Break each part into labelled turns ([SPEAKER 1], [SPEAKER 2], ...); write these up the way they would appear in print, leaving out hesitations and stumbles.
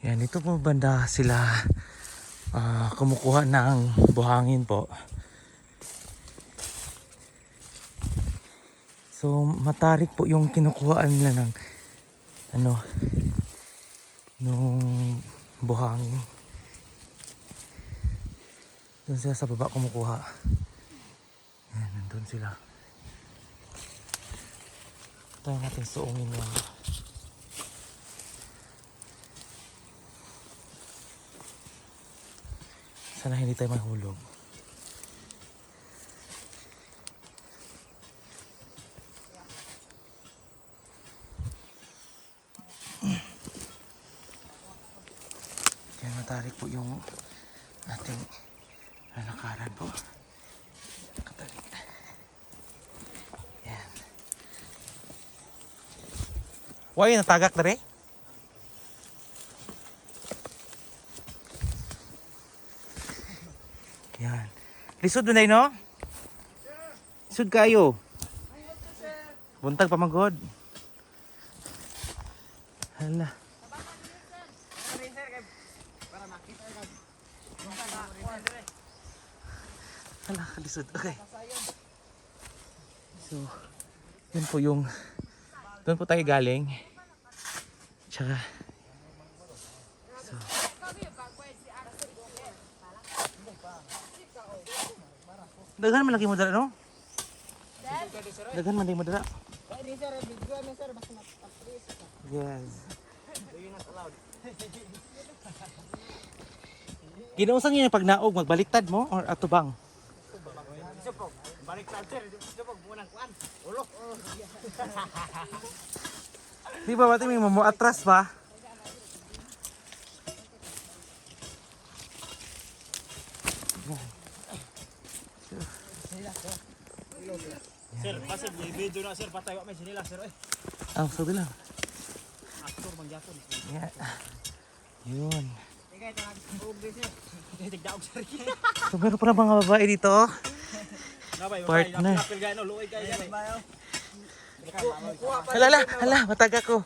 [SPEAKER 1] Yan, ito po banda sila kumukuha ng buhangin po. So matarik po yung kinukuhaan nila ng nung buhangin. Doon sila sa baba kumukuha. Yan, nandun sila. Tayo natin suungin lang. Sana hindi tayo mahulog. Yan, matarik po yung ating lalakaran po. Nakatarik. Yan. Why, natagak na rin? Yan. Lisod na no? Lisod kayo. Buntag pamagod. Hala. Hala, lisod. Okay. So, yun po yung doon po tayo galing. Tsaka daghan man lagi mo dala, no? Daghan man lagi mo dala. Yes. Ginuusan niyo yung pagnaog, magbaliktad mo or atubang? Baliktad sir, subog munang kuan. Ulo. Di ba bati may mo atras ba?
[SPEAKER 2] Sir, pasig video na sir, patay wa may sinila sir oy.
[SPEAKER 1] Sabi lang.
[SPEAKER 2] Aktor mangyapon.
[SPEAKER 1] Yeah. Yun.
[SPEAKER 2] Tigay ta nag-ubri sir. Tigdaog sir.
[SPEAKER 1] So meron pa na mga babae dito. Partner.
[SPEAKER 2] Napil gaano luoy kay yan.
[SPEAKER 1] Hala, mataga ko.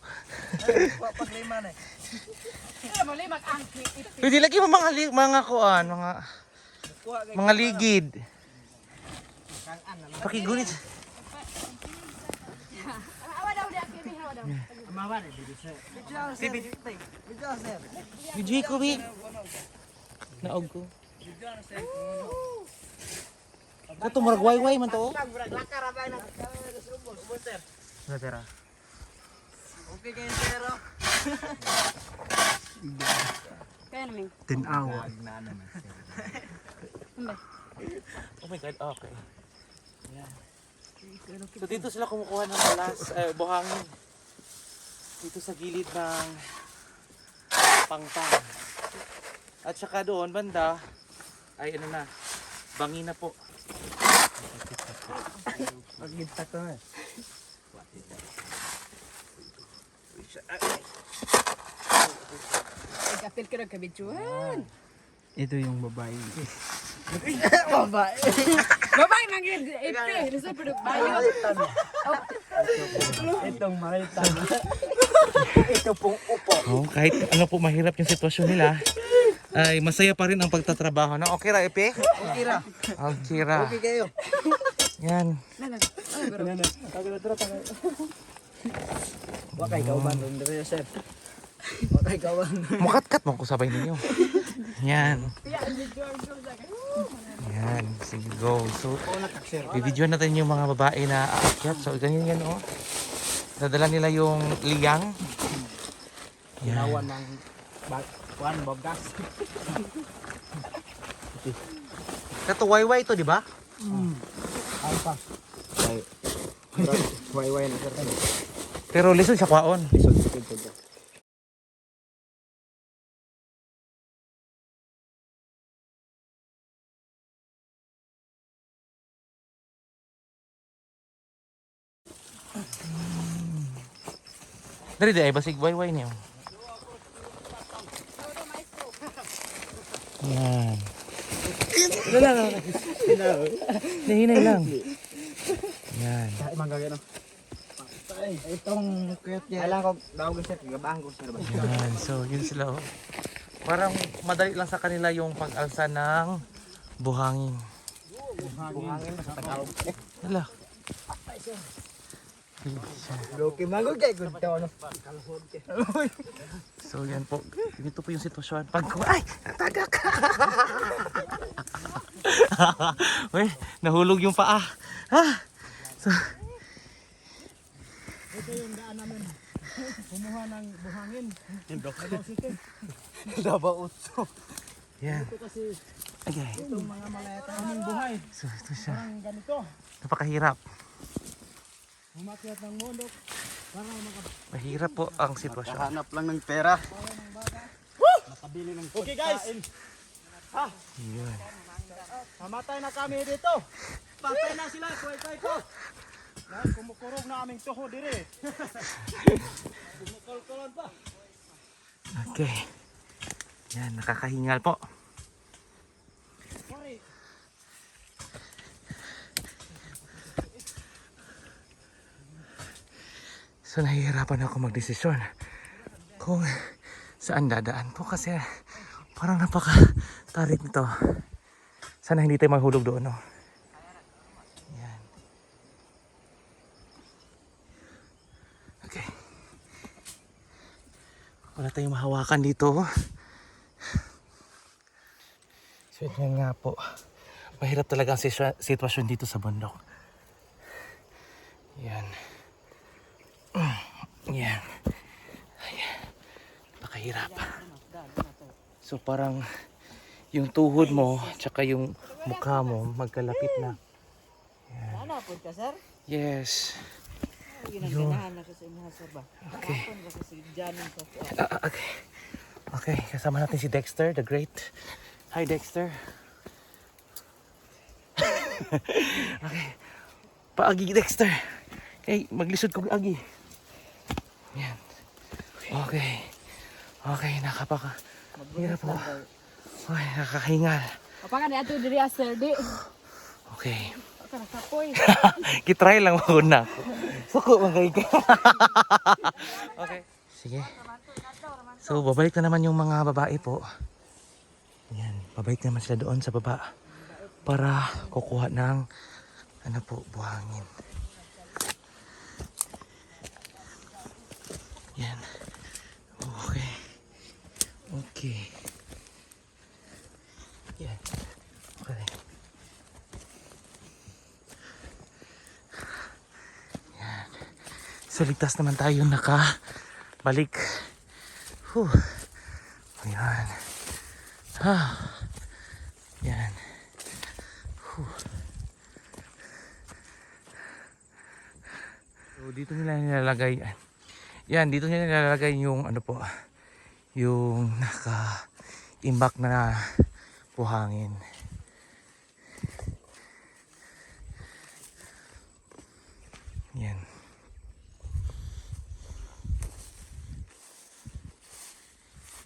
[SPEAKER 2] Paglima na.
[SPEAKER 1] Pwede lagi mo mga kuan, mga ligid. Pakigunit. Video ko bi. Naog ko. Kato murag way man to. Natira.
[SPEAKER 2] Okay kayo sir.
[SPEAKER 3] Kaya namin.
[SPEAKER 1] Tinawa. Oh my god, okay. Yan. So dito sila kumukuha ng buhangin. Dito sa gilid ng pangtang. At saka doon banda ay bangi na po.
[SPEAKER 2] Paglinta ko na.
[SPEAKER 3] Ay, kapil ka ng kabitsuhan.
[SPEAKER 2] Ito yung babae.
[SPEAKER 3] Babae. Babae nangin. Ipi. Lisa pa bayo.
[SPEAKER 2] Itong makita. Ito pong upo.
[SPEAKER 1] Oh, kahit ano po mahirap yung sitwasyon nila, ay masaya pa rin ang pagtatrabaho. No? Okay ra, Epe?
[SPEAKER 2] Okay ra.
[SPEAKER 1] Okay ra.
[SPEAKER 2] Okay kayo.
[SPEAKER 1] Yan.
[SPEAKER 2] Wakay kauban ron dire sir. Wakay kauban.
[SPEAKER 1] Mukat-kat mo ko sabay ninyo. Yan. Yan. Sige, go. So, bibidyoan natin yung mga babae na aakyat. So, ganyan yan, oh. Dadala nila yung liyang.
[SPEAKER 2] Ginawa ng kuan bogas.
[SPEAKER 1] Kato wayway ito, di ba?
[SPEAKER 2] Ay pa. Way na sir.
[SPEAKER 1] Pero lisod siya kwaon.
[SPEAKER 2] Lisod.
[SPEAKER 1] Dari di ay basig wayway niyo. Yan. Nahinay lang. Yan.
[SPEAKER 2] Kaya mangga gano. Itong kuyot niya. Alam ko, daw ko sir, gabaan ko sir.
[SPEAKER 1] Yan, so yun sila oh. Parang madali lang sa kanila yung pag-alsa ng buhangin.
[SPEAKER 2] Buhangin sa Tagalog.
[SPEAKER 1] Hala.
[SPEAKER 2] Loki magod kay good to ano.
[SPEAKER 1] So yan po, ganito po yung sitwasyon. Pag ay, natagak! Uy, nahulog yung paa. Ha? So,
[SPEAKER 2] Ito yung daan namin. Kumuha ng buhangin. Davao City. Davao Utso.
[SPEAKER 1] yan.
[SPEAKER 2] Ito kasi
[SPEAKER 1] Okay.
[SPEAKER 2] itong mga malayata naming buhay.
[SPEAKER 1] So ito siya.
[SPEAKER 2] Parang ganito.
[SPEAKER 1] Napakahirap.
[SPEAKER 2] Umakyat ng bundok para
[SPEAKER 1] Mahirap po ang sitwasyon.
[SPEAKER 2] makahanap lang ng pera. Makabili ng okay guys.
[SPEAKER 1] Yun.
[SPEAKER 2] Namatay na kami dito. Patay na sila, kuway-kuway ko. Dahil kumukurog na aming tuho dire. Kumukulkulan pa.
[SPEAKER 1] Okay. Yan, nakakahingal po.
[SPEAKER 2] Sorry.
[SPEAKER 1] So nahihirapan ako magdesisyon kung saan dadaan po kasi parang napaka-tarik nito. Sana hindi tayo mahulog doon, no? Yan. Okay. Wala tayong mahawakan dito. So yan nga po. Mahirap talaga ang sitwasyon dito sa bundok. Yan. Yan. Ayan. Napakahirap. So parang yung tuhod mo tsaka yung mukha mo magkalapit na.
[SPEAKER 2] Ano po ka sir?
[SPEAKER 1] Yes.
[SPEAKER 2] Ginaganahan na sa inyo sir ba?
[SPEAKER 1] Okay.
[SPEAKER 2] Kasi si Janin sa
[SPEAKER 1] Okay. Okay, kasama natin si Dexter, the great. Hi Dexter. Okay. Paagi Dexter. Okay, maglisod ko agi. Yan. Okay. Okay, hirap po. Okay, nakakahingal.
[SPEAKER 3] Papakan ni ato diri sir di.
[SPEAKER 1] Okay.
[SPEAKER 3] Ka nakapoy.
[SPEAKER 1] Kitry lang ako na. Suko magay ka. Okay. Sige. So, babalik na naman yung mga babae po. Yan, babalik naman sila doon sa baba para kukuha ng ano po, buhangin. Yan. Okay. Okay. Yan. Okay. Yan. So, ligtas naman tayo nakabalik. Whew. Ayan. Yan. Whew. So, dito nila nilalagay. Yan, dito nila nilalagay yung ano po, yung naka-imbak na buhangin. Yan.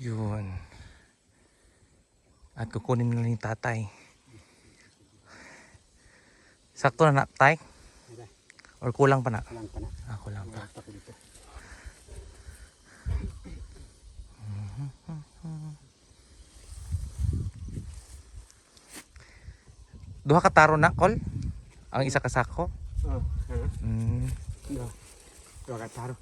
[SPEAKER 1] Yun. At kukunin nila yung tatay. Sakto na tay? Or kulang pa na?
[SPEAKER 2] Kulang pa na.
[SPEAKER 1] Ah, kulang pa. Duha ka taro na, Kol? Ang isa ka sako?
[SPEAKER 2] Oh,
[SPEAKER 1] Mm.
[SPEAKER 2] ka taro.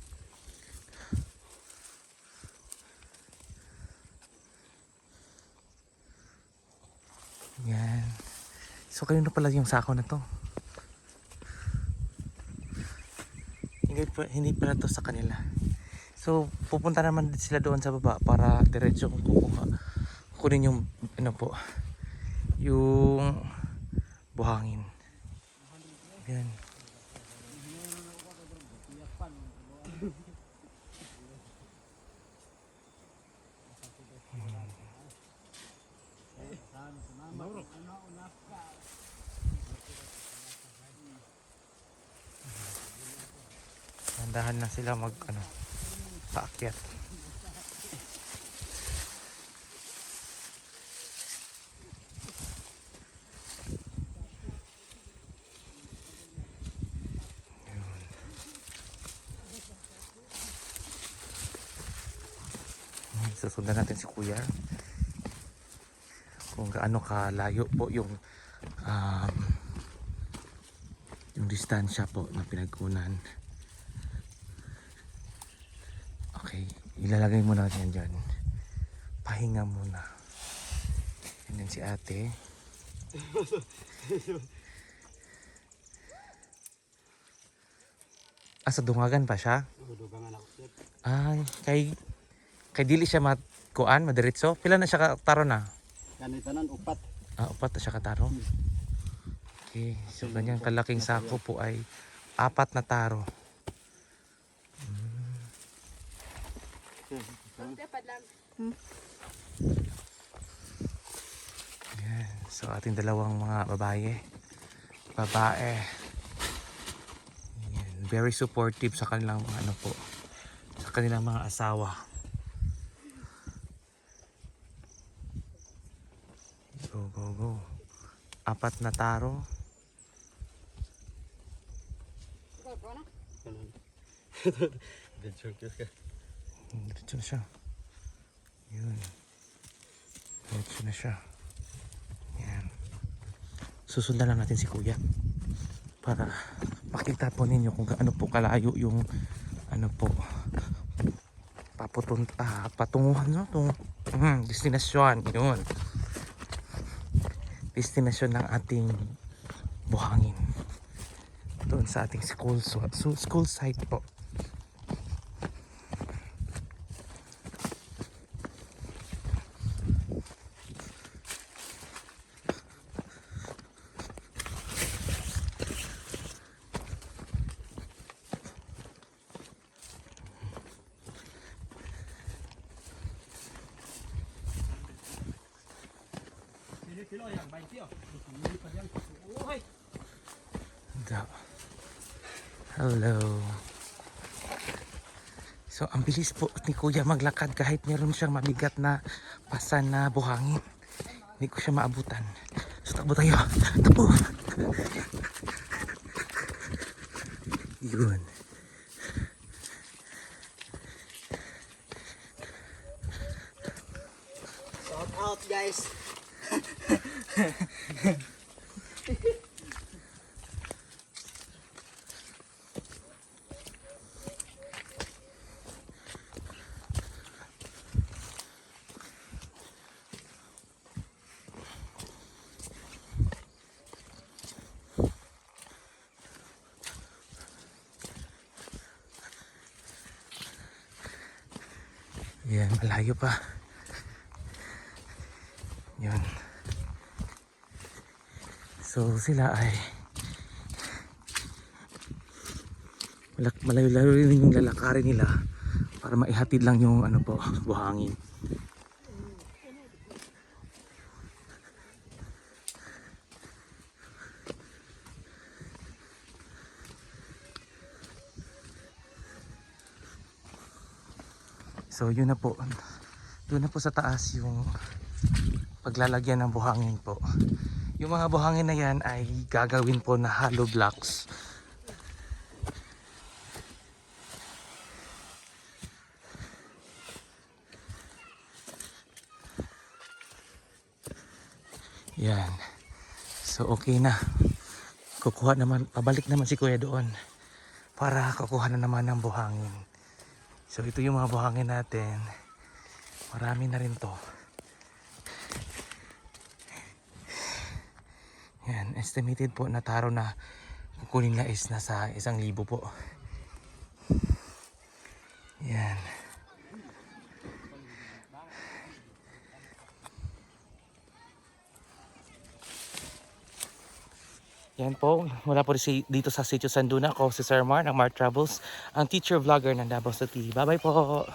[SPEAKER 1] Yan. So, kayo na pala yung sako na to. Hindi pala to sa kanila. So, pupunta naman sila doon sa baba para diretso kukuha. Kunin yung, ano po, yung buhangin. Yan. Dahan na sila paakyat. susundan natin si kuya. Kung gaano kalayo po yung distansya po na pinagkunan. Okay, ilalagay muna natin yan dyan. Pahinga muna. And then si ate. Sa dungagan pa siya?
[SPEAKER 2] Dugangan ako sir.
[SPEAKER 1] Ay, kay dili siya matkuan, madiretso. Pila na siya kataro na?
[SPEAKER 2] Ganitanan upat.
[SPEAKER 1] Upat na siya kataro. Okay, so ganyan kalaking sako po ay 4 na taro. Yan, so ating dalawang mga babae. Yan, very supportive sa kanilang mga ano po, sa kanilang mga asawa. Go, go, go. 4 na taro. Diretso na siya. Yun. Diretso na siya. Yan. Susundan lang natin si kuya para makita po ninyo kung gaano po kalayo yung ano po patunguhan, no? Destinasyon. Yun. Destinasyon ng ating buhangin. Doon sa ating school site po.
[SPEAKER 2] Kilo yang 20 oh. Uy.
[SPEAKER 1] Hello. So ang bilis po ni kuya maglakad kahit meron siyang mabigat na pasan na buhangin. Hindi ko siya maabutan. So takbo tayo. Takbo. Yun.
[SPEAKER 2] Shout out guys.
[SPEAKER 1] Yan, malayo pa. Yun. So sila ay malayo-layo rin yung lalakarin nila para maihatid lang yung ano po, buhangin. So yun na po. Doon na po sa taas yung paglalagyan ng buhangin po. Yung mga buhangin na yan ay gagawin po na hollow blocks. Yan. So okay na. Kukuha naman, pabalik naman si kuya doon para kukuha na naman ng buhangin. So ito yung mga buhangin natin. Marami na rin to. Yan, estimated po na taro na kukunin na is nasa 1,000 po. Yan. Yan po, mula po dito sa Sitio Sanduna, ako si Sir Mar ng Mar Travels, ang teacher vlogger ng Davao City. Bye bye po!